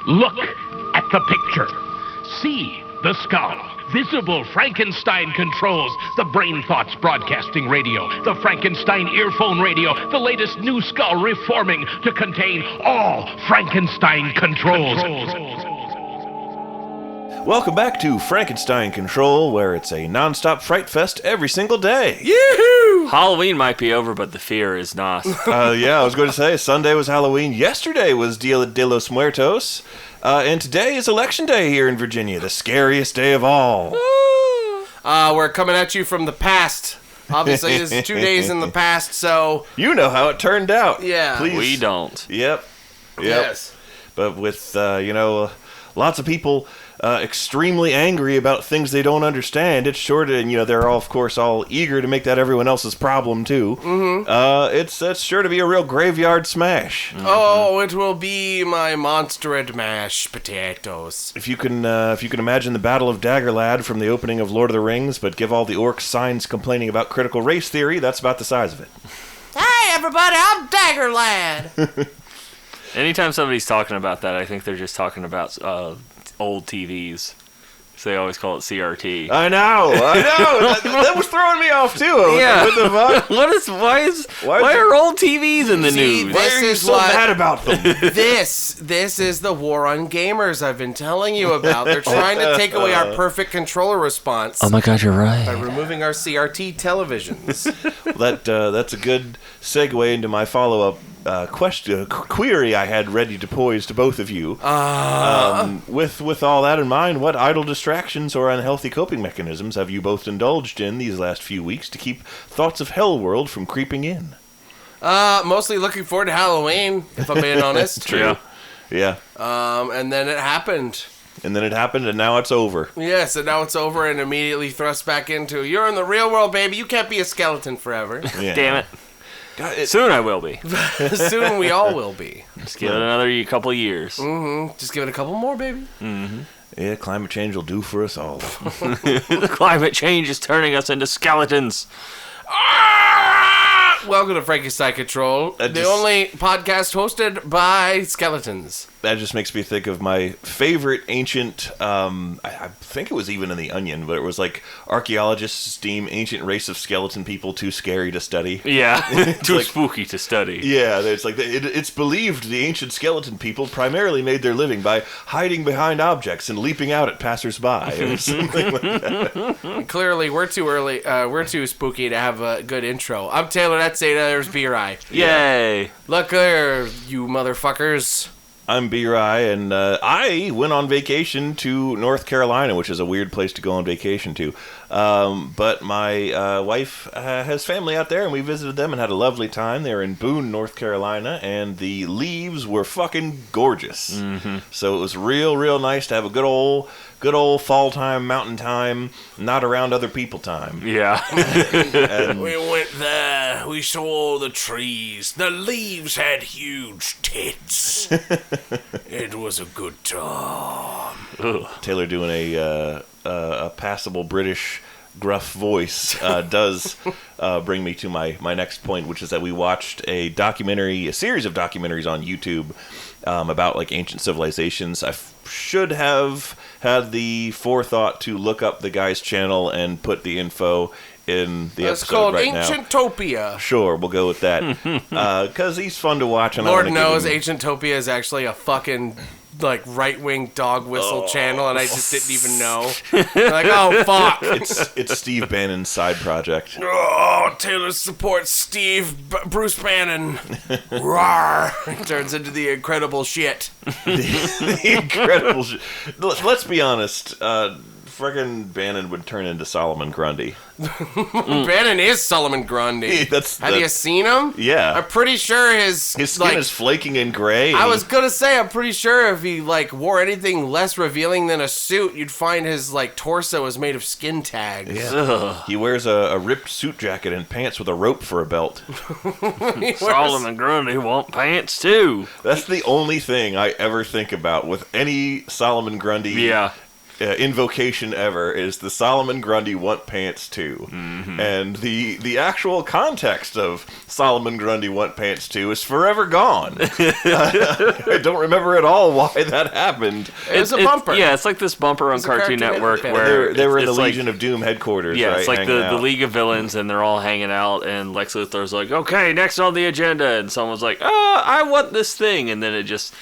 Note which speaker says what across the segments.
Speaker 1: Look at the picture. See the skull. Visible Frankenstein controls. The Brain Thoughts broadcasting radio. The Frankenstein earphone radio. The latest new skull reforming to contain all Frankenstein controls.
Speaker 2: Welcome back to Frankenstein Control, where it's a non-stop fright fest every single day.
Speaker 3: Yoo-hoo! Halloween might be over, but the fear is not.
Speaker 2: Yeah, I was going to say, Sunday was Halloween, yesterday was Dia de los Muertos, and today is Election Day here in Virginia, the scariest day of all.
Speaker 4: We're coming at you from the past. Obviously, this is 2 days in the past, so...
Speaker 2: You know how it turned out.
Speaker 4: Yeah.
Speaker 2: Please.
Speaker 3: We don't.
Speaker 2: Yep.
Speaker 4: Yes.
Speaker 2: But with, lots of people... extremely angry about things they don't understand. It's sure to, they're all, of course, all eager to make that everyone else's problem, too. Mm-hmm. It's sure to be a real graveyard smash.
Speaker 4: Mm-hmm. Oh, it will be my monstered mashed potatoes.
Speaker 2: If you can imagine the Battle of Daggerlad from the opening of Lord of the Rings, but give all the orcs signs complaining about critical race theory, that's about the size of it.
Speaker 4: Hey, everybody, I'm Dagger Lad.
Speaker 3: Anytime somebody's talking about that, I think they're just talking about old TVs. So they always call it CRT.
Speaker 2: I know. That was throwing me off too.
Speaker 3: Yeah.
Speaker 2: What the fuck?
Speaker 3: Why are old TVs in the news?
Speaker 2: Why are you so mad about them?
Speaker 4: This is the war on gamers I've been telling you about. They're trying to take away our perfect controller response.
Speaker 3: Oh my god, you're right.
Speaker 4: By removing our CRT televisions.
Speaker 2: That's a good segue into my follow-up query I had ready to pose to both of you. With all that in mind, what idle distractions or unhealthy coping mechanisms have you both indulged in these last few weeks to keep thoughts of Hellworld from creeping in?
Speaker 4: Mostly looking forward to Halloween, if I'm being honest.
Speaker 2: True. Yeah.
Speaker 4: And then it happened.
Speaker 2: And now it's over.
Speaker 4: Yes, and now it's over and immediately thrust back into, you're in the real world, baby. You can't be a skeleton forever.
Speaker 2: Yeah.
Speaker 3: Damn it. Soon I will be.
Speaker 4: Soon we all will be.
Speaker 3: Just give it another couple of years.
Speaker 4: Mm-hmm. Just give it a couple more, baby.
Speaker 3: Mm-hmm.
Speaker 2: Yeah, climate change will do for us all.
Speaker 3: Climate change is turning us into skeletons.
Speaker 4: Welcome to Frankenstein Control, the only podcast hosted by skeletons.
Speaker 2: That just makes me think of my favorite ancient, I think it was even in The Onion, but it was like, archaeologists deem ancient race of skeleton people too scary to study.
Speaker 3: Yeah, too spooky to study.
Speaker 2: Yeah, it's like, it's believed the ancient skeleton people primarily made their living by hiding behind objects and leaping out at passersby, or something like that.
Speaker 4: Clearly, we're too spooky to have a good intro. I'm Taylor, that's Ada, there's B-Rye.
Speaker 3: Yay!
Speaker 4: Look there, you motherfuckers.
Speaker 2: I'm B-Rye, and I went on vacation to North Carolina, which is a weird place to go on vacation to. But my wife has family out there, and we visited them and had a lovely time. They were in Boone, North Carolina, and the leaves were fucking gorgeous. Mm-hmm. So it was real, real nice to have a good old fall time, mountain time, not around other people time.
Speaker 3: Yeah.
Speaker 4: We went there. We saw the trees. The leaves had huge tits. It was a good time.
Speaker 2: Taylor doing a passable British gruff voice does bring me to my next point, which is that we watched a series of documentaries on YouTube about like ancient civilizations. I should have had the forethought to look up the guy's channel and put the info in the episode right now.
Speaker 4: It's called Ancientopia.
Speaker 2: Sure, we'll go with that. Because he's fun to watch. And
Speaker 4: Lord knows Ancientopia is actually a fucking like right-wing dog whistle channel, and I just didn't even know. Like, oh fuck!
Speaker 2: It's Steve Bannon's side project.
Speaker 4: Oh, Taylor supports Bruce Bannon. Rawr! He turns into the incredible shit.
Speaker 2: the incredible shit. Let's be honest. Friggin' Bannon would turn into Solomon Grundy.
Speaker 4: Bannon is Solomon Grundy. Have you seen him?
Speaker 2: Yeah.
Speaker 4: I'm pretty sure his
Speaker 2: skin is flaking and gray.
Speaker 4: I was gonna say, I'm pretty sure if he wore anything less revealing than a suit, you'd find his torso is made of skin tags.
Speaker 2: Yeah. He wears a ripped suit jacket and pants with a rope for a belt.
Speaker 3: Solomon Grundy want pants too.
Speaker 2: That's the only thing I ever think about with any Solomon Grundy.
Speaker 3: Yeah.
Speaker 2: invocation ever is the Solomon Grundy Want Pants 2. Mm-hmm. And the actual context of Solomon Grundy Want Pants 2 is forever gone. I don't remember at all why that happened.
Speaker 5: It's a bumper.
Speaker 3: Yeah, it's like this bumper on Cartoon Network where
Speaker 2: they were in the
Speaker 3: like,
Speaker 2: Legion of Doom headquarters,
Speaker 3: yeah,
Speaker 2: right?
Speaker 3: It's like the League of Villains, and they're all hanging out, and Lex Luthor's like, okay, next on the agenda, and someone's like, I want this thing, and then it just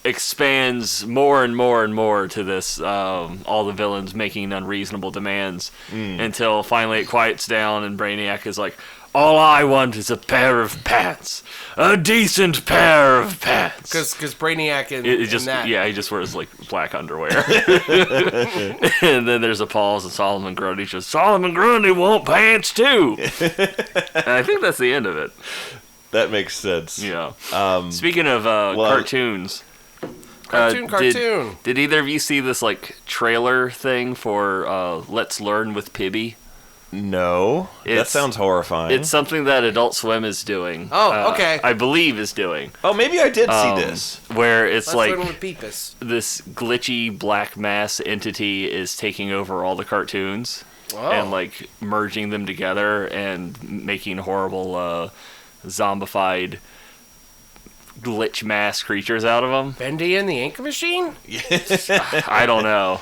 Speaker 3: expands more and more and more to this, all the villains making unreasonable demands until finally it quiets down and Brainiac is like, all I want is a pair of pants. A decent pair of pants.
Speaker 5: Because Brainiac in that.
Speaker 3: Yeah, he just wears, like, black underwear. And then there's a pause, and Solomon Grundy just, Solomon Grundy want pants, too! And I think that's the end of it.
Speaker 2: That makes sense.
Speaker 3: Yeah. Speaking of cartoons...
Speaker 5: Cartoon.
Speaker 3: Did either of you see this, like, trailer thing for Let's Learn with Pibby?
Speaker 2: No. That sounds horrifying.
Speaker 3: It's something that Adult Swim is doing.
Speaker 5: Oh, okay.
Speaker 3: I believe is doing.
Speaker 2: Oh, maybe I did see this.
Speaker 3: Where it's
Speaker 5: Let's Learn with Beepus.
Speaker 3: This glitchy black mass entity is taking over all the cartoons. And, like, merging them together and making horrible zombified glitch mass creatures out of them.
Speaker 5: Bendy and the Ink Machine?
Speaker 3: I don't know.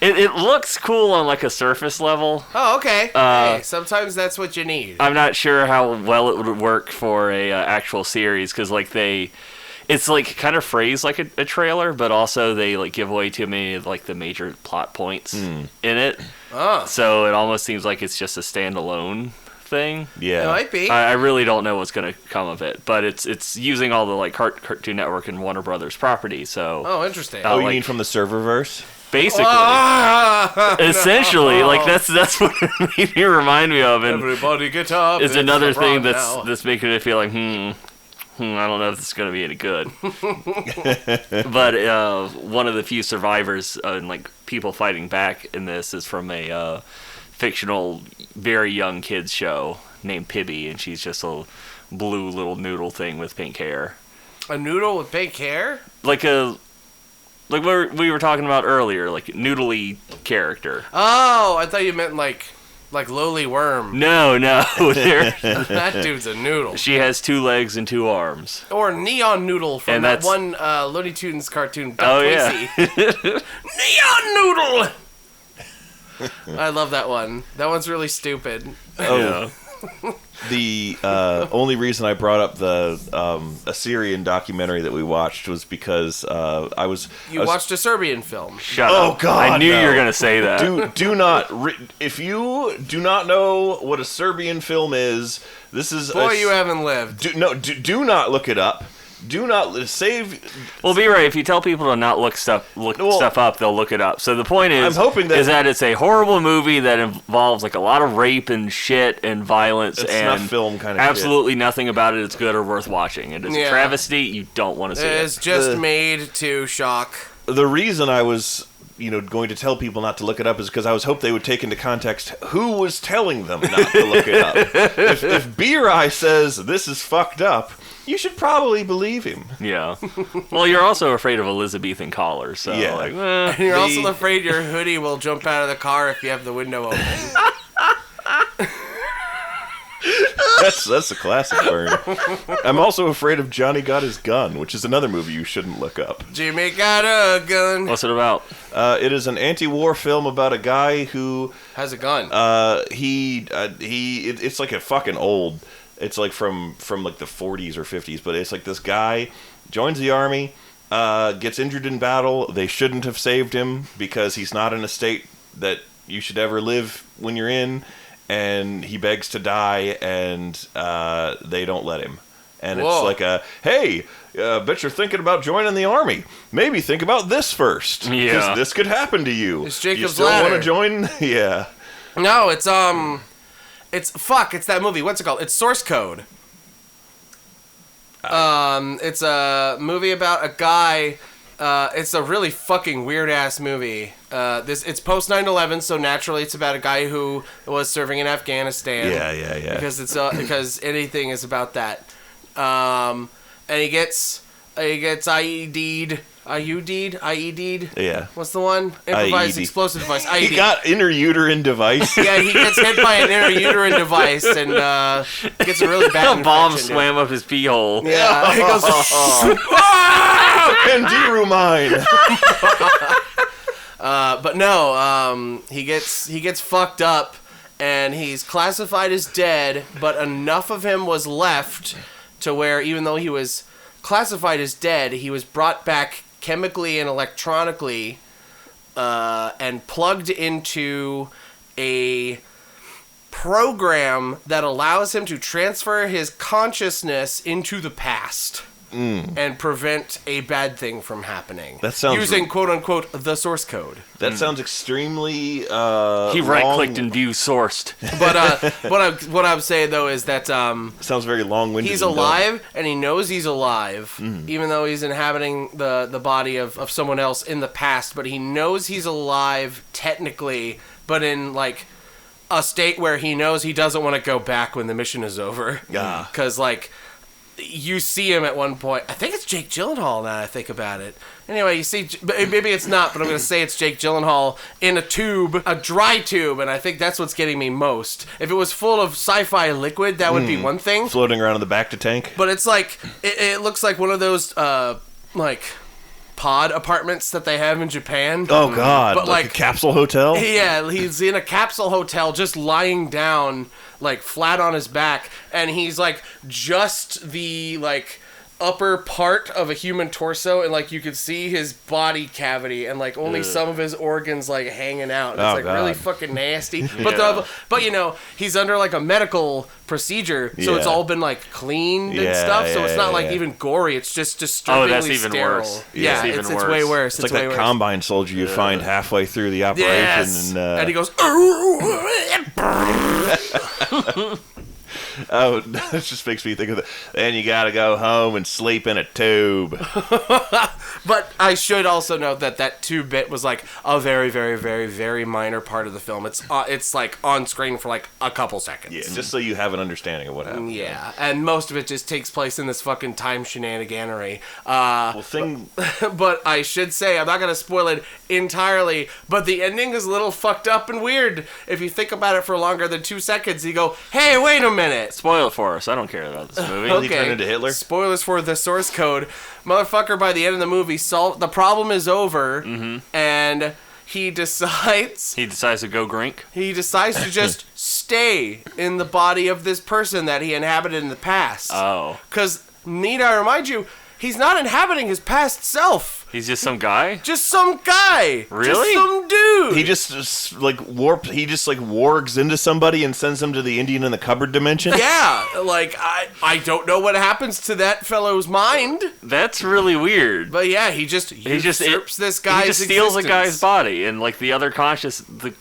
Speaker 3: It looks cool on like a surface level.
Speaker 5: Oh, okay. Hey, sometimes that's what you need.
Speaker 3: I'm not sure how well it would work for a actual series because like it's like kind of phrased like a trailer, but also they like give away too many of like the major plot points in it. So it almost seems like it's just a standalone thing.
Speaker 2: Yeah,
Speaker 5: it might be.
Speaker 3: I really don't know what's gonna come of it, but it's using all the like Cartoon Network and Warner Brothers property. So
Speaker 5: interesting.
Speaker 2: you mean from the serververse?
Speaker 3: Basically, essentially, like that's what it made me remind me of. And
Speaker 5: everybody get up.
Speaker 3: It's another thing that's making it feel like I don't know if this is gonna be any good. But one of the few survivors and like people fighting back in this is from a fictional, very young kids show named Pibby, and she's just a blue little noodle thing with pink hair.
Speaker 5: A noodle with pink hair?
Speaker 3: Like what we were talking about earlier, like noodly character.
Speaker 5: Oh, I thought you meant like Lowly Worm.
Speaker 3: No.
Speaker 5: That dude's a noodle.
Speaker 3: She has 2 legs and 2 arms.
Speaker 5: Or Neon Noodle from
Speaker 3: And
Speaker 5: that one Looney Tunes cartoon.
Speaker 3: Yeah.
Speaker 5: Neon Noodle! I love that one. That one's really stupid.
Speaker 3: Yeah.
Speaker 2: The only reason I brought up the Assyrian documentary that we watched was because I was
Speaker 5: watched a Serbian film.
Speaker 3: Shut
Speaker 2: up.
Speaker 3: Oh God! I knew you were gonna say that.
Speaker 2: Do not. If you do not know what a Serbian film is, this is
Speaker 5: you haven't lived.
Speaker 2: Do not look it up. Do not save.
Speaker 3: Well, be right. If you tell people to not look stuff up, they'll look it up. So the point is,
Speaker 2: I'm hoping that
Speaker 3: it's a horrible movie that involves like a lot of rape and shit and violence.
Speaker 2: It's
Speaker 3: and
Speaker 2: not film kind of
Speaker 3: absolutely
Speaker 2: shit.
Speaker 3: Nothing about it is good or worth watching. It is a travesty. You don't want to see it.
Speaker 5: It's just made to shock.
Speaker 2: The reason I was going to tell people not to look it up is because I was hoping they would take into context who was telling them not to look it up. If B-Rai says this is fucked up, you should probably believe him.
Speaker 3: Yeah. Well, you're also afraid of Elizabethan callers, so
Speaker 2: yeah.
Speaker 5: And you're also afraid your hoodie will jump out of the car if you have the window open.
Speaker 2: That's a classic burn. I'm also afraid of Johnny Got His Gun, which is another movie you shouldn't look up.
Speaker 5: Jimmy got a gun.
Speaker 3: What's it about?
Speaker 2: It is an anti-war film about a guy who
Speaker 5: has a gun.
Speaker 2: It's like a fucking old. It's like from like the 40s or 50s, but it's like this guy joins the army, gets injured in battle. They shouldn't have saved him because he's not in a state that you should ever live when you're in. And he begs to die, and they don't let him. And it's like hey, bet you're thinking about joining the army. Maybe think about this first.
Speaker 3: Yeah.
Speaker 2: Because this could happen to you.
Speaker 5: It's Jacob's
Speaker 2: You still
Speaker 5: Ladder.
Speaker 2: want to join? Yeah.
Speaker 5: No, it's that movie. What's it called? It's Source Code. It's a movie about a guy. It's a really fucking weird ass movie. It's post 9/11, so naturally it's about a guy who was serving in Afghanistan.
Speaker 2: Yeah.
Speaker 5: Because anything is about that. And he gets He gets IED'd.
Speaker 2: Yeah.
Speaker 5: What's the one? Improvised
Speaker 2: IED.
Speaker 5: explosive device. IED.
Speaker 2: He got interuterine device.
Speaker 5: Yeah, he gets hit by an interuterine device and gets a really bad
Speaker 3: A bomb
Speaker 5: infection,
Speaker 3: swam up his pee hole.
Speaker 5: Yeah, he goes.
Speaker 2: Kandiru mine.
Speaker 5: But no, he gets fucked up, and he's classified as dead. But enough of him was left to where, even though he was classified as dead, he was brought back chemically and electronically, and plugged into a program that allows him to transfer his consciousness into the past. And prevent a bad thing from happening.
Speaker 2: That sounds
Speaker 5: using quote unquote the source code.
Speaker 2: That sounds extremely.
Speaker 3: He right-clicked and view sourced.
Speaker 5: But what I'm saying though is that
Speaker 2: sounds very long-winded.
Speaker 5: he's alive and he knows he's alive, even though he's inhabiting the body of someone else in the past. But he knows he's alive technically, but in like a state where he knows he doesn't want to go back when the mission is over.
Speaker 2: Yeah.
Speaker 5: Because like. You see him at one point. I think it's Jake Gyllenhaal now I think about it. Anyway, you see, maybe it's not, but I'm going to say it's Jake Gyllenhaal in a tube, a dry tube, and I think that's what's getting me most. If it was full of sci-fi liquid, that would be one thing.
Speaker 2: Floating around in the back to tank.
Speaker 5: But it's like, it looks like one of those, like, pod apartments that they have in Japan.
Speaker 2: Oh, God.
Speaker 5: But
Speaker 2: like a capsule hotel?
Speaker 5: Yeah, he's in a capsule hotel just lying down, like, flat on his back, and he's, like, just the, like, upper part of a human torso, and, like, you could see his body cavity, and, like, only some of his organs, like, hanging out. And it's, like,
Speaker 2: God.
Speaker 5: really fucking nasty. But, you know, he's under, like, a medical procedure, so it's all been, like, cleaned and stuff, so it's not, like, even gory. It's just disturbingly
Speaker 3: that's even
Speaker 5: sterile.
Speaker 3: worse.
Speaker 5: Yeah,
Speaker 3: It's even
Speaker 5: it's way worse.
Speaker 2: It's like that combine soldier you find halfway through the operation.
Speaker 5: Yes. And he goes,
Speaker 2: oh, that just makes me think of then you gotta go home and sleep in a tube.
Speaker 5: But I should also note that tube bit was like a very, very, very, very minor part of the film. It's like on screen for like a couple seconds.
Speaker 2: Yeah, just so you have an understanding of what happened.
Speaker 5: Yeah, and most of it just takes place in this fucking time shenaniganery. But I should say, I'm not going to spoil it entirely, but the ending is a little fucked up and weird. If you think about it for longer than 2 seconds, you go, hey, wait a minute.
Speaker 3: Spoil it for us. I don't care about this movie.
Speaker 2: Okay. He turned into Hitler?
Speaker 5: Spoilers for the source code. Motherfucker, by the end of the movie, the problem is over, and he decides
Speaker 3: to go drink.
Speaker 5: He decides to just stay in the body of this person that he inhabited in the past.
Speaker 3: Oh.
Speaker 5: Because, need I remind you, he's not inhabiting his past self.
Speaker 3: He's just some guy?
Speaker 5: Just some guy.
Speaker 3: Really?
Speaker 5: Just some dude.
Speaker 2: He just wargs into somebody and sends them to the Indian in the cupboard dimension?
Speaker 5: Yeah, like, I don't know what happens to that fellow's mind.
Speaker 3: That's really weird.
Speaker 5: But yeah, he just usurps this guy's
Speaker 3: He just steals
Speaker 5: existence.
Speaker 3: a guy's body, and like the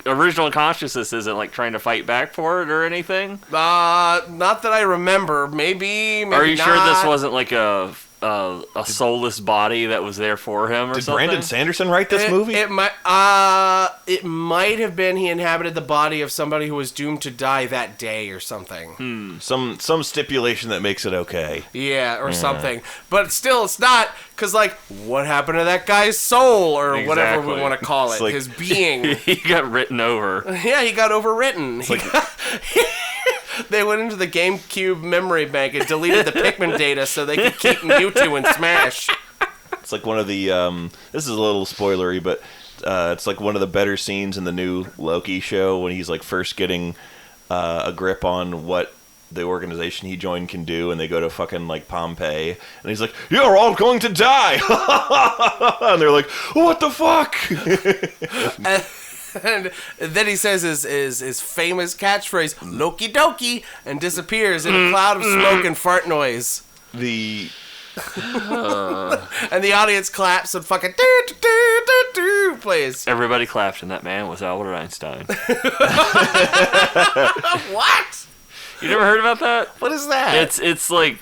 Speaker 3: original consciousness isn't like trying to fight back for it or anything?
Speaker 5: Not that I remember. Maybe
Speaker 3: Are you
Speaker 5: not.
Speaker 3: sure this wasn't like a soulless body that was there for him or
Speaker 2: Did
Speaker 3: something?
Speaker 2: Brandon Sanderson write this movie?
Speaker 5: It might have been he inhabited the body of somebody who was doomed to die that day or something.
Speaker 2: Some stipulation that makes it okay.
Speaker 5: Yeah, or something. But still, it's not, because, like, what happened to that guy's soul, or whatever we
Speaker 3: Exactly.
Speaker 5: want to call it,
Speaker 2: like-
Speaker 5: his being.
Speaker 3: He got written over.
Speaker 5: Yeah, he got overwritten. They went into the GameCube memory bank and deleted the Pikmin data so they could keep Mewtwo and Smash.
Speaker 2: It's like one of the this is a little spoilery, but it's like one of the better scenes in the new Loki show when he's like first getting a grip on what the organization he joined can do, and they go to fucking like Pompeii, and he's like, "You're all going to die," and they're like, "What the fuck?"
Speaker 5: And then he says his famous catchphrase, Loki Doki, and disappears in a cloud of smoke and fart noise. And the audience claps and fucking plays.
Speaker 3: Everybody clapped, and that man was Albert Einstein.
Speaker 5: What?
Speaker 3: You never heard about that?
Speaker 5: What is that?
Speaker 3: It's like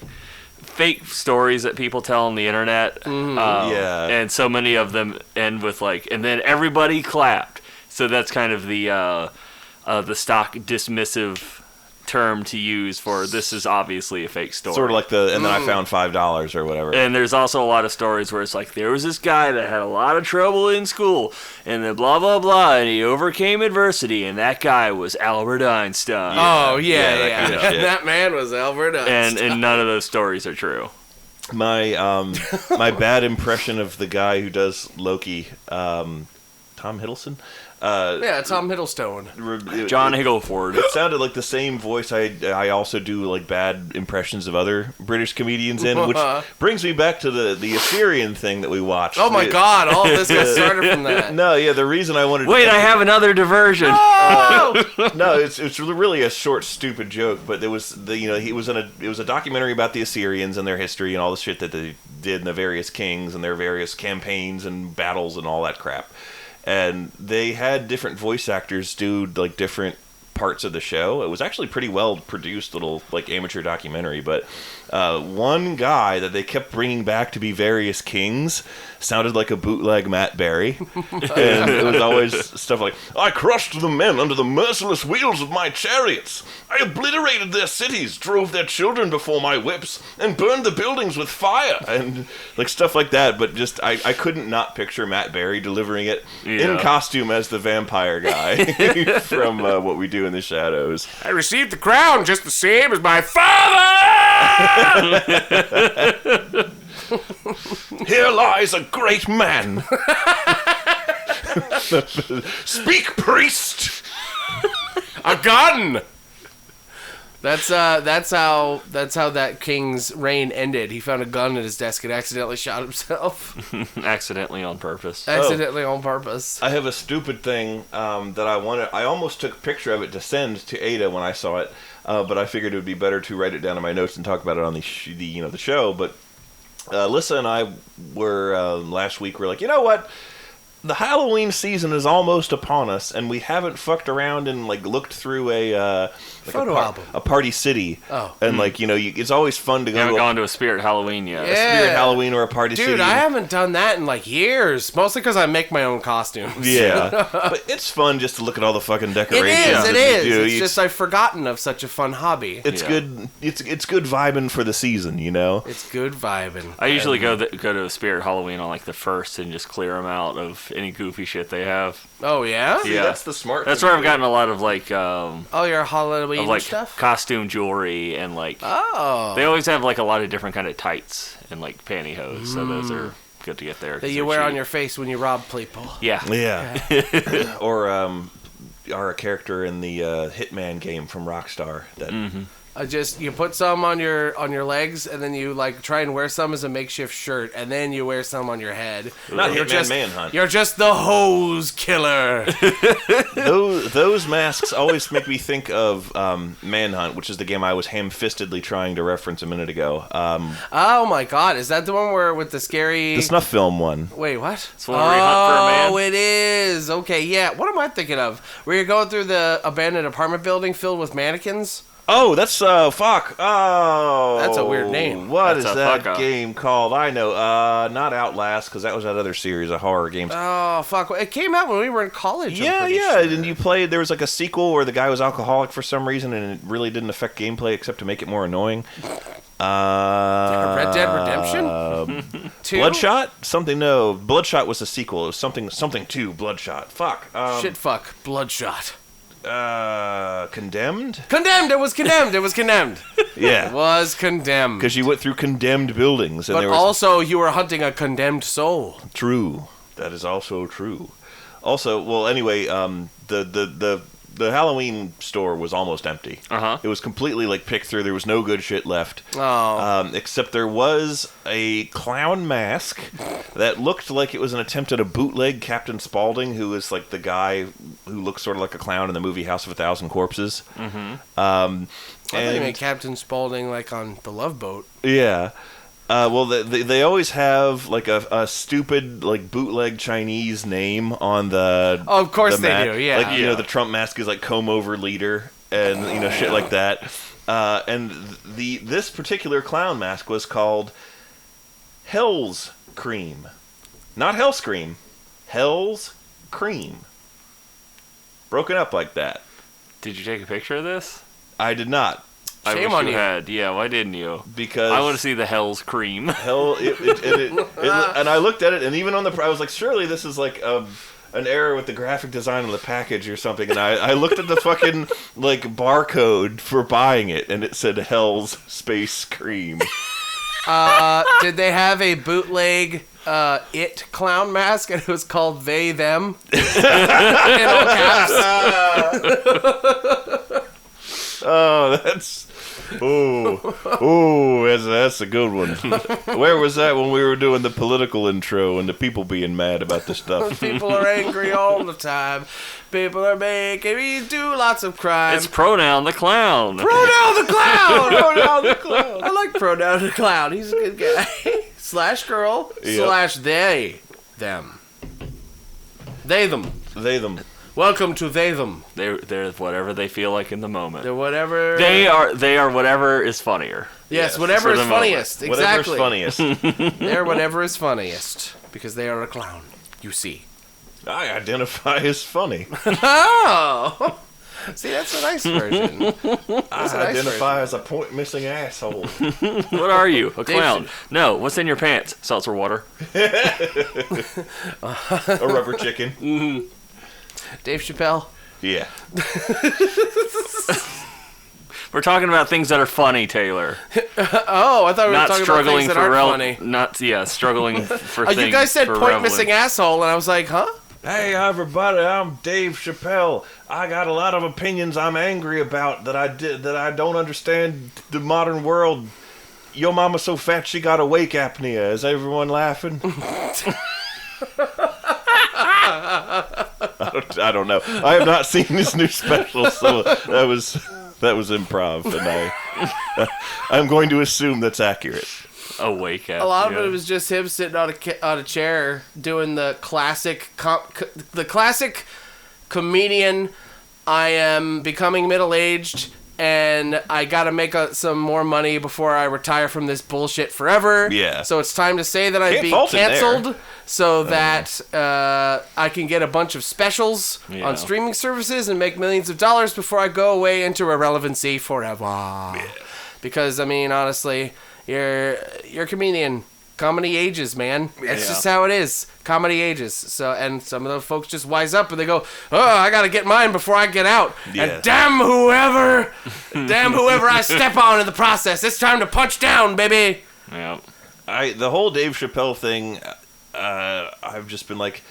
Speaker 3: fake stories that people tell on the internet.
Speaker 2: Yeah.
Speaker 3: And so many of them end with like, and then everybody clapped. So that's kind of the stock dismissive term to use for this is obviously a fake story.
Speaker 2: Sort of like and then I found $5 or whatever.
Speaker 3: And there's also a lot of stories where it's like, there was this guy that had a lot of trouble in school, and then blah, blah, blah, and he overcame adversity, and that guy was Albert Einstein.
Speaker 5: Yeah.
Speaker 2: kind of shit.
Speaker 5: That man was Albert Einstein.
Speaker 3: And none of those stories are true.
Speaker 2: My my bad impression of the guy who does Loki, Tom Hiddleston.
Speaker 5: Tom Hiddleston.
Speaker 3: John Higgleford.
Speaker 2: It sounded like the same voice I also do like bad impressions of other British comedians in, which brings me back to the Assyrian thing that we watched.
Speaker 5: Oh my God! All of this got started from that.
Speaker 2: No, yeah, the reason I wanted.
Speaker 3: Wait, I have another diversion.
Speaker 2: No, it's really a short, stupid joke. But there was it was a documentary about the Assyrians and their history and all the shit that they did and the various kings and their various campaigns and battles and all that crap. And they had different voice actors do like different parts of the show. It was actually pretty well produced little like amateur documentary, but one guy that they kept bringing back to be various kings sounded like a bootleg Matt Berry. And it was always stuff like, I crushed the men under the merciless wheels of my chariots. I obliterated their cities, drove their children before my whips, and burned the buildings with fire. And like stuff like that, but just I couldn't not picture Matt Berry delivering it in costume as the vampire guy from What We Do in the Shadows.
Speaker 4: I received the crown just the same as my father!
Speaker 2: Here lies a great man. Speak, priest.
Speaker 4: A gun!
Speaker 5: That's how that king's reign ended. He found a gun at his desk and accidentally shot himself.
Speaker 3: Accidentally on purpose.
Speaker 5: Accidentally on purpose.
Speaker 2: I have a stupid thing that I wanted. I almost took a picture of it to send to Ada when I saw it, but I figured it would be better to write it down in my notes and talk about it on the show. But Alyssa and I were last week. We're like, you know what? The Halloween season is almost upon us, and we haven't fucked around and like looked through a
Speaker 5: photo album,
Speaker 2: a Party City.
Speaker 5: Oh,
Speaker 2: and like it's always fun to go.
Speaker 3: You haven't gone to a Spirit Halloween yet.
Speaker 2: A Spirit Halloween or a Party City.
Speaker 5: Dude, I haven't done that in like years. Mostly because I make my own costumes.
Speaker 2: Yeah, but it's fun just to look at all the fucking decorations.
Speaker 5: It is. It's just I've forgotten of such a fun hobby.
Speaker 2: It's good. It's good vibing for the season, you know.
Speaker 5: It's good vibing.
Speaker 3: I usually go to a Spirit Halloween on like the 1st and just clear them out of any goofy shit they have.
Speaker 5: Oh yeah.
Speaker 2: See, that's the smart.
Speaker 3: That's where I've gotten a lot of like
Speaker 5: your Halloween
Speaker 3: like
Speaker 5: stuff,
Speaker 3: costume jewelry, and like they always have like a lot of different kind of tights and like pantyhose. So those are good to get there.
Speaker 5: That you wear on your face when you rob people.
Speaker 2: Yeah. Or our character in the Hitman game from Rockstar. That
Speaker 5: you put some on your legs, and then you like try and wear some as a makeshift shirt, and then you wear some on your head.
Speaker 2: Not Hitman Manhunt.
Speaker 5: You're just the hose killer.
Speaker 2: those masks always make me think of Manhunt, which is the game I was ham-fistedly trying to reference a minute ago.
Speaker 5: Oh my God, is that the one where with the scary
Speaker 2: the snuff film one?
Speaker 5: Wait, what?
Speaker 3: It's one where you hunt for a man.
Speaker 5: Oh, it is. Okay, yeah. What am I thinking of? Where you're going through the abandoned apartment building filled with mannequins?
Speaker 2: Oh, that's fuck. Oh,
Speaker 5: that's a weird name.
Speaker 2: What is that game called? I know. Not Outlast, because that was that other series of horror games.
Speaker 5: Oh fuck! It came out when we were in college.
Speaker 2: Yeah.
Speaker 5: Sure.
Speaker 2: And you played. There was like a sequel where the guy was alcoholic for some reason, and it really didn't affect gameplay except to make it more annoying.
Speaker 5: Red Dead Redemption 2?
Speaker 2: Bloodshot? Something. No, Bloodshot was a sequel. It was something 2. Bloodshot. Fuck.
Speaker 5: Fuck. Bloodshot.
Speaker 2: Condemned?
Speaker 5: Condemned! It was condemned!
Speaker 2: Yeah.
Speaker 5: It was condemned.
Speaker 2: Because you went through condemned buildings. And
Speaker 5: but also, you were hunting a condemned soul.
Speaker 2: True. That is also true. Also, well, anyway, the Halloween store was almost empty.
Speaker 3: Uh-huh.
Speaker 2: It was completely, like, picked through. There was no good shit left.
Speaker 5: Oh.
Speaker 2: Except there was a clown mask that looked like it was an attempt at a bootleg Captain Spaulding, who is, like, the guy who looks sort of like a clown in the movie House of a Thousand Corpses.
Speaker 3: Mm-hmm.
Speaker 5: I thought you meant Captain Spaulding, like, on the Love Boat.
Speaker 2: Yeah. Well, they always have like a stupid like bootleg Chinese name on the.
Speaker 5: Oh, of course they do. Yeah,
Speaker 2: like the Trump mask is like comb over leader and shit like that. And this particular clown mask was called Hell's Cream, not Hellscream, Hell's Cream. Broken up like that.
Speaker 3: Did you take a picture of this?
Speaker 2: I did not.
Speaker 3: I
Speaker 5: Shame
Speaker 3: wish
Speaker 5: on
Speaker 3: you
Speaker 5: you.
Speaker 3: had. Yeah, why didn't you?
Speaker 2: Because
Speaker 3: I want to see the Hell's Cream.
Speaker 2: hell, and I looked at it, and even on I was like, surely this is like an error with the graphic design of the package or something. And I looked at the fucking like barcode for buying it, and it said Hell's Space Cream.
Speaker 5: Did they have a bootleg It clown mask, and it was called They Them? In all caps.
Speaker 2: Oh, that's a good one. Where was that when we were doing the political intro and the people being mad about the stuff?
Speaker 5: People are angry all the time. People are making me do lots of crime.
Speaker 3: It's Pronoun the Clown.
Speaker 5: Pronoun the Clown! Pronoun the Clown. I like Pronoun the Clown. He's a good guy. Slash girl.
Speaker 2: Yep.
Speaker 5: Slash they. Them. They them.
Speaker 2: They them.
Speaker 5: Welcome to They them.
Speaker 3: They're whatever they feel like in the moment.
Speaker 5: They're whatever.
Speaker 3: They are whatever is funnier.
Speaker 5: Yes, whatever
Speaker 3: for
Speaker 5: is
Speaker 3: the moment.
Speaker 5: funniest. Exactly.
Speaker 2: Whatever's funniest.
Speaker 5: They're whatever is funniest. Because they are a clown. You see.
Speaker 2: I identify as funny.
Speaker 5: Oh! See, that's a nice version.
Speaker 2: I identify as a point missing asshole.
Speaker 3: What are you? A clown? No. What's in your pants? Seltzer water.
Speaker 2: A rubber chicken.
Speaker 5: Dave Chappelle.
Speaker 2: Yeah.
Speaker 3: We're talking about things that are funny, Taylor.
Speaker 5: Oh, I thought we were
Speaker 3: Not
Speaker 5: talking about
Speaker 3: struggling
Speaker 5: things that
Speaker 3: for
Speaker 5: aren't funny.
Speaker 3: struggling for things.
Speaker 5: You guys said
Speaker 3: for
Speaker 5: point
Speaker 3: relevance.
Speaker 5: missing asshole, and I was like, huh?
Speaker 2: Hey everybody, I'm Dave Chappelle. I got a lot of opinions I'm angry about that I don't understand the modern world. Your mama's so fat she got awake apnea. Is everyone laughing? I don't know. I have not seen this new special, so that was improv, and I'm going to assume that's accurate.
Speaker 3: Awake at
Speaker 5: A lot of it was just him sitting on a chair doing the classic comedian. I am becoming middle-aged, and I gotta make some more money before I retire from this bullshit forever.
Speaker 2: Yeah.
Speaker 5: So it's time to say that I'm
Speaker 2: Can't
Speaker 5: being
Speaker 2: fault it there.
Speaker 5: canceled, so that I can get a bunch of specials
Speaker 3: Yeah.
Speaker 5: on streaming services and make millions of dollars before I go away into irrelevancy forever. Yeah. Because I mean, honestly, you're a comedian. Comedy ages, man. That's just how it is. Comedy ages. So, and some of the folks just wise up and they go, "Oh, I gotta get mine before I get out."
Speaker 2: Yeah.
Speaker 5: And damn whoever I step on in the process. It's time to punch down, baby.
Speaker 3: Yeah.
Speaker 2: The whole Dave Chappelle thing, I've just been like,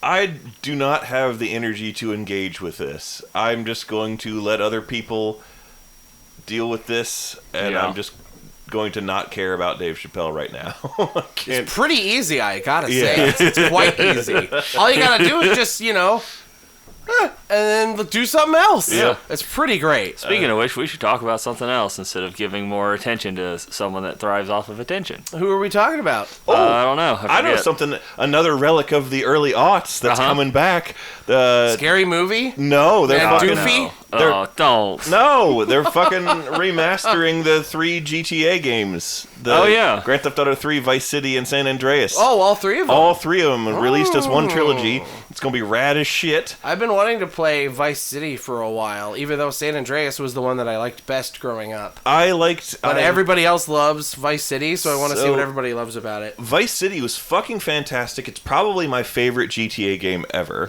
Speaker 2: I do not have the energy to engage with this. I'm just going to let other people deal with this, and
Speaker 3: Yeah.
Speaker 2: I'm just going to not care about Dave Chappelle right now. I can't.
Speaker 5: It's pretty easy, I gotta
Speaker 2: Yeah.
Speaker 5: say. It's quite easy. All you gotta do is just, and then do something else.
Speaker 2: Yeah.
Speaker 5: It's pretty great.
Speaker 3: Speaking of which, we should talk about something else instead of giving more attention to someone that thrives off of attention.
Speaker 5: Who are we talking about?
Speaker 3: I don't know.
Speaker 2: I know
Speaker 3: forget.
Speaker 2: something, another relic of the early aughts that's coming back.
Speaker 5: Scary movie?
Speaker 2: No, they're
Speaker 5: And
Speaker 2: fucking...
Speaker 5: Doofy?
Speaker 2: They're-
Speaker 3: Oh, don't.
Speaker 2: No, they're fucking remastering the 3 GTA games.
Speaker 3: Oh, yeah.
Speaker 2: Grand Theft Auto 3, Vice City, and San Andreas.
Speaker 5: Oh, all three of them?
Speaker 2: All 3 of them released as one trilogy. It's going to be rad as shit.
Speaker 5: I've been wanting to play Vice City for a while, even though San Andreas was the one that I liked best growing up.
Speaker 2: But
Speaker 5: Everybody else loves Vice City, so I want to see
Speaker 2: So-
Speaker 5: what everybody loves about it.
Speaker 2: Vice City was fucking fantastic. It's probably my favorite GTA game ever.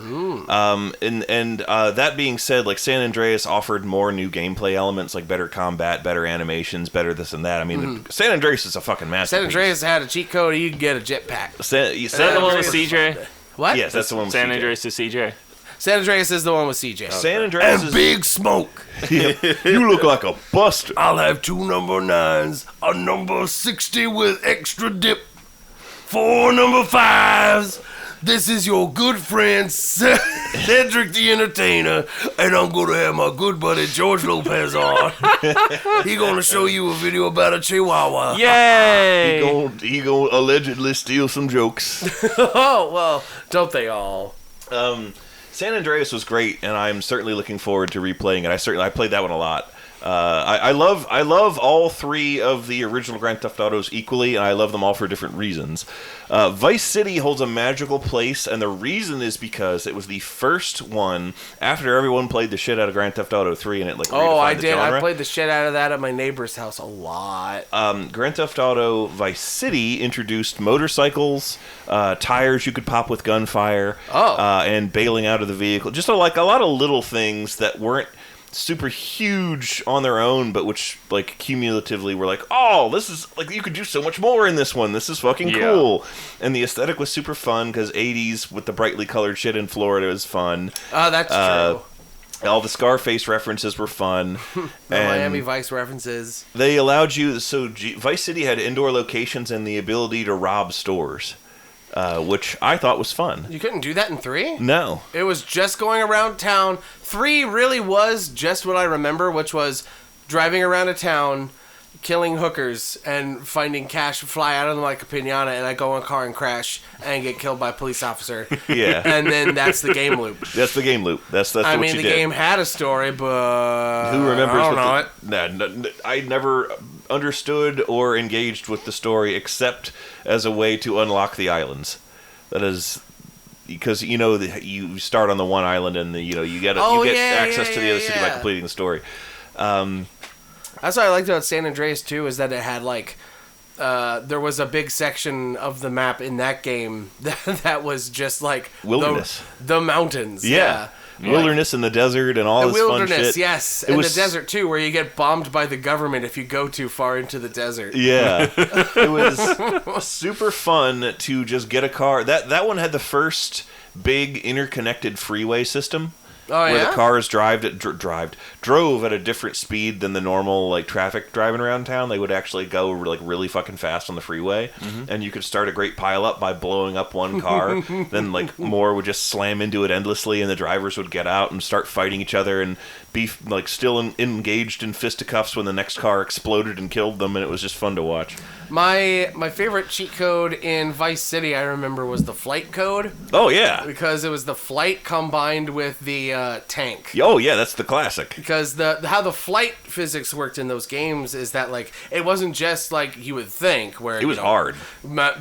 Speaker 2: That being said, like San Andreas offered more new gameplay elements, like better combat, better animations, better this and that. I mean, San Andreas is a fucking masterpiece.
Speaker 5: San Andreas had a cheat code, you could get a jetpack.
Speaker 3: Is that the one with CJ?
Speaker 5: What?
Speaker 2: Yes, that's the one with
Speaker 3: San
Speaker 2: CJ.
Speaker 3: Andreas to CJ.
Speaker 5: San Andreas is the one with CJ.
Speaker 2: San Andreas is...
Speaker 4: Big Smoke.
Speaker 2: You look like a buster.
Speaker 4: I'll have 2 number 9s, a number 60 with extra dip, 4 number 5s. This is your good friend Cedric the Entertainer, and I'm gonna have my good buddy George Lopez on. He gonna show you a video about a chihuahua.
Speaker 3: Yay!
Speaker 2: He gonna allegedly steal some jokes.
Speaker 5: Oh, well, don't they all?
Speaker 2: San Andreas was great, and I'm certainly looking forward to replaying it. I played that one a lot. I love all three of the original Grand Theft Autos equally, and I love them all for different reasons. Vice City holds a magical place, and the reason is because it was the first one after everyone played the shit out of Grand Theft Auto 3, and it like
Speaker 5: Oh, I
Speaker 2: redefined the
Speaker 5: did.
Speaker 2: genre.
Speaker 5: I played the shit out of that at my neighbor's house a lot.
Speaker 2: Grand Theft Auto Vice City introduced motorcycles, tires you could pop with gunfire, and bailing out of the vehicle. Just like a lot of little things that weren't super huge on their own, but which like cumulatively were like, oh, this is like you could do so much more in this one. This is fucking cool. And the aesthetic was super fun because 80s with the brightly colored shit in Florida was fun.
Speaker 5: Oh, that's true.
Speaker 2: All the Scarface references were fun.
Speaker 5: The
Speaker 2: and
Speaker 5: Miami Vice references.
Speaker 2: they allowed you, Vice City had indoor locations and the ability to rob stores, which I thought was fun.
Speaker 5: You couldn't do that in 3?
Speaker 2: No.
Speaker 5: It was just going around town. 3 really was just what I remember, which was driving around a town, killing hookers, and finding cash fly out of them like a piñata, and I go in a car and crash and get killed by a police officer.
Speaker 2: Yeah.
Speaker 5: And then that's the game loop.
Speaker 2: That's the game loop. That's
Speaker 5: I
Speaker 2: what
Speaker 5: mean,
Speaker 2: you
Speaker 5: the
Speaker 2: did.
Speaker 5: game had a story, but
Speaker 2: Who remembers?
Speaker 5: I don't know it.
Speaker 2: I never understood or engaged with the story except as a way to unlock the islands. That is because you start on the one island and you get access to the other city by completing the story.
Speaker 5: That's what I liked about San Andreas too, is that it had like there was a big section of the map in that game that was just like
Speaker 2: wilderness,
Speaker 5: the mountains.
Speaker 2: Yeah. Wilderness and the desert and all
Speaker 5: the
Speaker 2: this fun
Speaker 5: wilderness,
Speaker 2: shit.
Speaker 5: yes, and the desert too, where you get bombed by the government if you go too far into the desert.
Speaker 2: Yeah, it was super fun to just get a car. That one had the first big interconnected freeway system.
Speaker 5: Oh,
Speaker 2: where
Speaker 5: yeah?
Speaker 2: the cars drove at a different speed than the normal like traffic driving around town. They would actually go like really fucking fast on the freeway, and you could start a great pile up by blowing up one car. Then like more would just slam into it endlessly, and the drivers would get out and start fighting each other and be like still engaged in fisticuffs when the next car exploded and killed them, and it was just fun to watch.
Speaker 5: My favorite cheat code in Vice City, I remember, was the flight code.
Speaker 2: Oh yeah,
Speaker 5: because it was the flight combined with the tank.
Speaker 2: Oh yeah, that's the classic.
Speaker 5: Because how the flight physics worked in those games is that like it wasn't just like you would think where
Speaker 2: it was hard.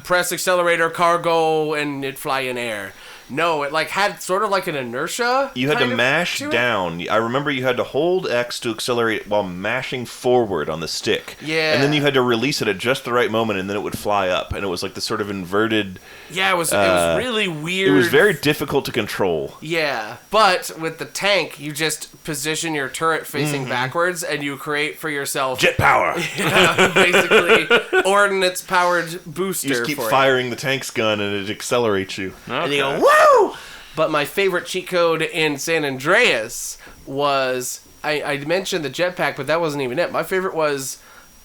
Speaker 5: Press accelerator, cargo, and it'd fly in air. No, it like had sort of like an inertia.
Speaker 2: You had to mash down. I remember you had to hold X to accelerate while mashing forward on the stick.
Speaker 5: Yeah.
Speaker 2: And then you had to release it at just the right moment, and then it would fly up. And it was like this sort of inverted.
Speaker 5: Yeah, it was really weird.
Speaker 2: It was very difficult to control.
Speaker 5: Yeah, but with the tank, you just position your turret facing backwards, and you create for yourself
Speaker 2: jet power.
Speaker 5: Yeah, basically ordnance powered booster.
Speaker 2: You just keep
Speaker 5: for
Speaker 2: firing the tank's gun, and it accelerates you.
Speaker 3: Okay.
Speaker 5: And you go, woo! But my favorite cheat code in San Andreas was, I mentioned the jetpack, but that wasn't even it. My favorite was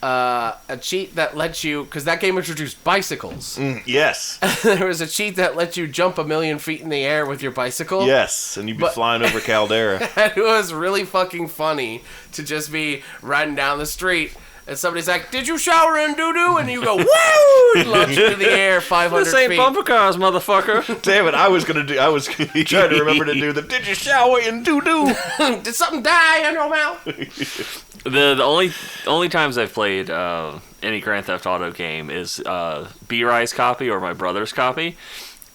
Speaker 5: a cheat that lets you, because that game introduced bicycles.
Speaker 2: Yes.
Speaker 5: There was a cheat that lets you jump 1,000,000 feet in the air with your bicycle.
Speaker 2: Yes, and you'd be flying over Caldera.
Speaker 5: And it was really fucking funny to just be riding down the street. And somebody's like, "Did you shower in doo-doo?" And you go, "Woo!" And launch into the air 500
Speaker 3: This ain't
Speaker 5: feet.
Speaker 3: bumper cars, motherfucker.
Speaker 2: Damn it, I was trying to remember to do the did you shower in doo-doo?
Speaker 5: Did something die in your mouth?
Speaker 3: The only times I've played any Grand Theft Auto game is B-Ri's copy or my brother's copy.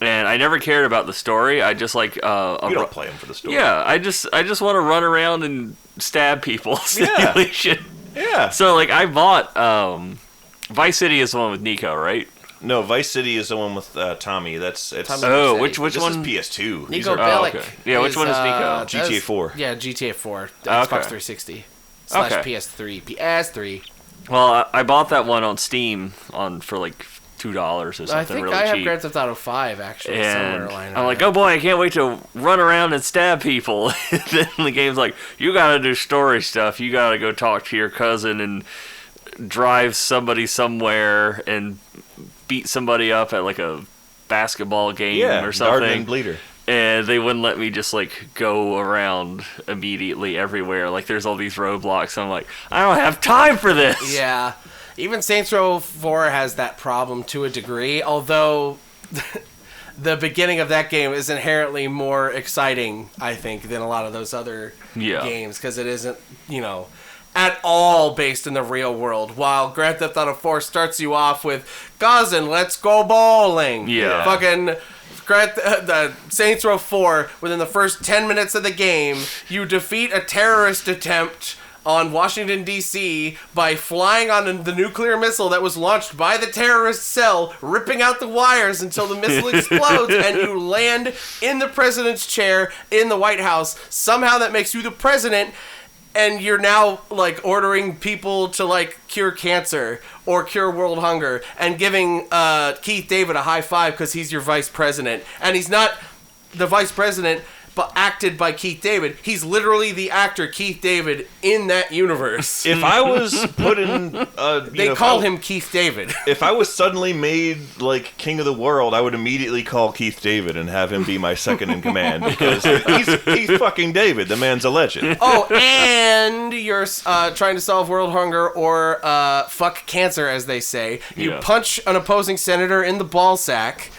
Speaker 3: And I never cared about the story. I just like...
Speaker 2: You don't play them for the story.
Speaker 3: Yeah, I just want to run around and stab people. Simulation.
Speaker 2: Yeah.
Speaker 3: So, like, I bought... Vice City is the one with Nico, right?
Speaker 2: No, Vice City is the one with Tommy. It's
Speaker 3: Oh, which
Speaker 2: this
Speaker 3: one?
Speaker 2: is PS2. These
Speaker 5: Nico
Speaker 2: are
Speaker 5: Bellic.
Speaker 3: okay. Yeah, which one is Nico?
Speaker 2: GTA 4.
Speaker 5: Yeah, GTA 4.
Speaker 3: Okay.
Speaker 5: Xbox 360. / PS3. PS3.
Speaker 3: Well, I bought that one on Steam for like $2 or something.
Speaker 5: I think
Speaker 3: really
Speaker 5: I have
Speaker 3: cheap.
Speaker 5: Grand Theft Auto 5 actually somewhere
Speaker 3: And
Speaker 5: lying
Speaker 3: I'm
Speaker 5: around.
Speaker 3: like, oh boy, I can't wait to run around and stab people. And then the game's like, you gotta do story stuff. You gotta go talk to your cousin and drive somebody somewhere and beat somebody up at like a basketball game or something.
Speaker 2: Darden Bleeder.
Speaker 3: And they wouldn't let me just like go around immediately everywhere. Like there's all these roadblocks. I'm like, I don't have time for this.
Speaker 5: Yeah. Even Saints Row 4 has that problem to a degree, although the beginning of that game is inherently more exciting, I think, than a lot of those other games, because it isn't, at all based in the real world, while Grand Theft Auto 4 starts you off with, cousin, let's go bowling.
Speaker 3: Yeah.
Speaker 5: Fucking the Saints Row 4, within the first 10 minutes of the game, you defeat a terrorist attempt on Washington, D.C. by flying on the nuclear missile that was launched by the terrorist cell, ripping out the wires until the missile explodes, and you land in the president's chair in the White House. Somehow that makes you the president, and you're now, like, ordering people to, like, cure cancer or cure world hunger, and giving Keith David a high five because he's your vice president. And he's not the vice president, but acted by Keith David. He's literally the actor Keith David in that universe.
Speaker 2: If I was put in...
Speaker 5: They call him Keith David.
Speaker 2: If I was suddenly made, like, king of the world, I would immediately call Keith David and have him be my second in command, because he's fucking David. The man's a legend.
Speaker 5: Oh, and you're trying to solve world hunger or fuck cancer, as they say. You punch an opposing senator in the ball sack,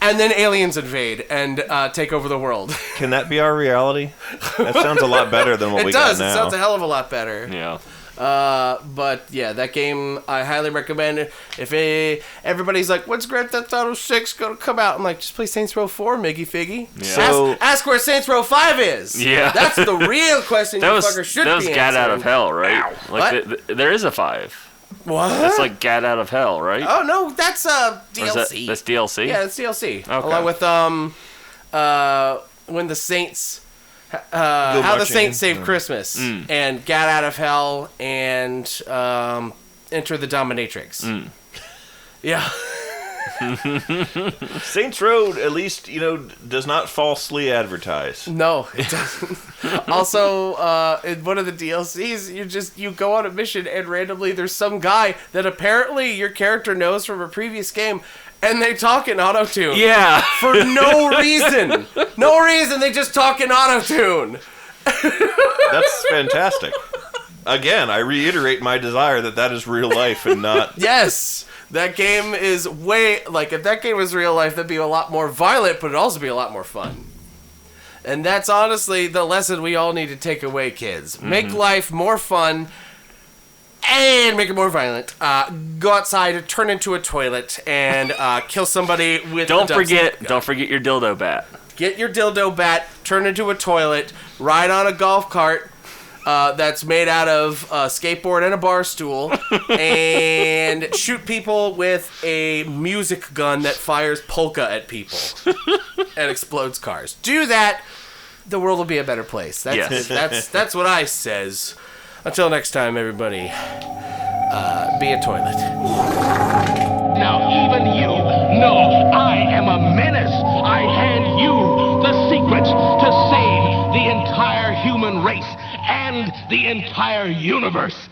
Speaker 5: and then aliens invade and take over the world.
Speaker 2: Can that be our reality? That sounds a lot better than what we got now.
Speaker 5: It sounds a hell of a lot better.
Speaker 3: Yeah.
Speaker 5: But yeah, that game I highly recommend. If everybody's like, "When's Grand Theft Auto 6 gonna come out?" I'm like, "Just play Saints Row 4, Miggy Figgy."
Speaker 3: Yeah.
Speaker 2: So,
Speaker 5: ask where Saints Row 5 is.
Speaker 3: Yeah.
Speaker 5: That's the real question you fucker should be
Speaker 3: That was Gat Out of Hell, right?
Speaker 5: Ow.
Speaker 3: Like there is a 5.
Speaker 5: What?
Speaker 3: That's like Gat Out of Hell, right?
Speaker 5: Oh no, that's DLC.
Speaker 3: That's DLC?
Speaker 5: Yeah, that's DLC.
Speaker 3: Okay.
Speaker 5: Along with when the Saints, how the Saints saved Christmas, and Gat Out of Hell, and Enter the Dominatrix. Yeah.
Speaker 2: Saints Row, at least, does not falsely advertise.
Speaker 5: No, it doesn't. Also, in one of the DLCs, you go on a mission and randomly there's some guy that apparently your character knows from a previous game, and they talk in autotune.
Speaker 3: Yeah.
Speaker 5: For no reason. No reason, they just talk in autotune.
Speaker 2: That's fantastic. Again, I reiterate my desire that is real life and not...
Speaker 5: Yes. That game is if that game was real life, that'd be a lot more violent, but it'd also be a lot more fun. And that's honestly the lesson we all need to take away, kids. Make life more fun and make it more violent. Go outside, turn into a toilet, and kill somebody with
Speaker 3: Don't forget your dildo bat.
Speaker 5: Get your dildo bat, turn into a toilet, ride on a golf cart, that's made out of a skateboard and a bar stool, and shoot people with a music gun that fires polka at people and explodes cars. Do that, the world will be a better place. That's what I says. Until next time, everybody, be a toilet.
Speaker 1: Now even you know I am a menace. I hand you the secrets to save the entire human race and the entire universe.